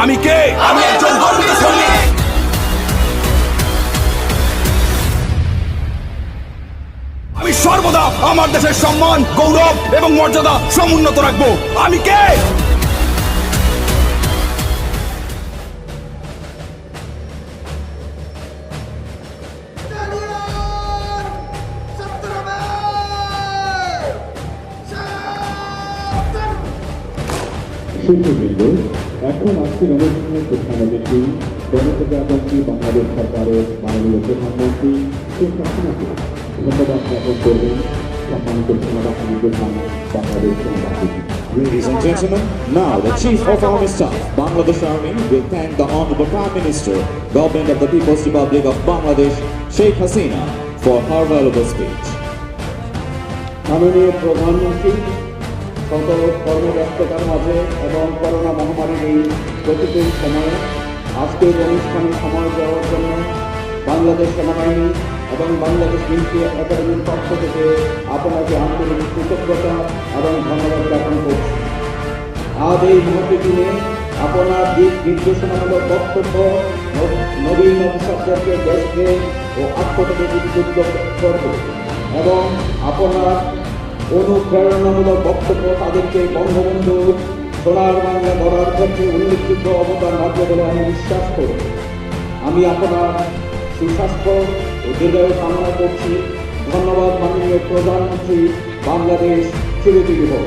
আমি কে? আমি একজন গর্বিত সৈনিক। আমি সর্বদা আমার দেশের সম্মান, গৌরব এবং মর্যাদা সমুন্নত রাখবো। আমি কে? সুপ্রবৃন্দ, এখন আজকের অনুষ্ঠানের প্রধান অতিথি গণপ্রজাতন্ত্রী বাংলাদেশ সরকারের মাননীয় প্রধানমন্ত্রী শেখ হাসিনাকে ধন্যবাদ জ্ঞাপন করবেন সম্মানিত সেনাবাহিনী প্রধান বাংলাদেশ সেনাবাহিনী। Ladies and gentlemen, now the Chief of Army Staff, Bangladesh Army, will thank the Honorable Prime Minister, Government of the People's Republic of Bangladesh, Sheikh Hasina, for her valuable speech. মাননীয় প্রধানমন্ত্রী, শত কর্মব্যস্ততার মাঝে এবং করোনা মহামারীর এই প্রতিকূল সময়ে আজকের অনুষ্ঠানে সময় দেওয়ার জন্য বাংলাদেশ সেনাবাহিনী এবং বাংলাদেশ মিলিটারি একাডেমির পক্ষ থেকে আপনাকে আন্তরিক কৃতজ্ঞতা এবং ধন্যবাদ জ্ঞাপন করছি। আজ এই মুহূর্তে দিনে আপনার দিক নির্দেশনামূলক বক্তব্য নবীন অফিসারদেরকে দেশকে ও আত্মপ্রতিটি উদ্যোগ করবে এবং আপনার অনুপ্রেরণামূলক বক্তব্য তাদেরকে বঙ্গবন্ধু সোনার বাংলা গড়ার ক্ষেত্রে উল্লেখযোগ্য অবদান রাখবে বলে আমি বিশ্বাস করি। আমি আপনার সুস্বাস্থ্য ও দীর্ঘায়ু কামনা করছি। ধন্যবাদ মাননীয় প্রধানমন্ত্রী। বাংলাদেশ চিরজীবী হোক।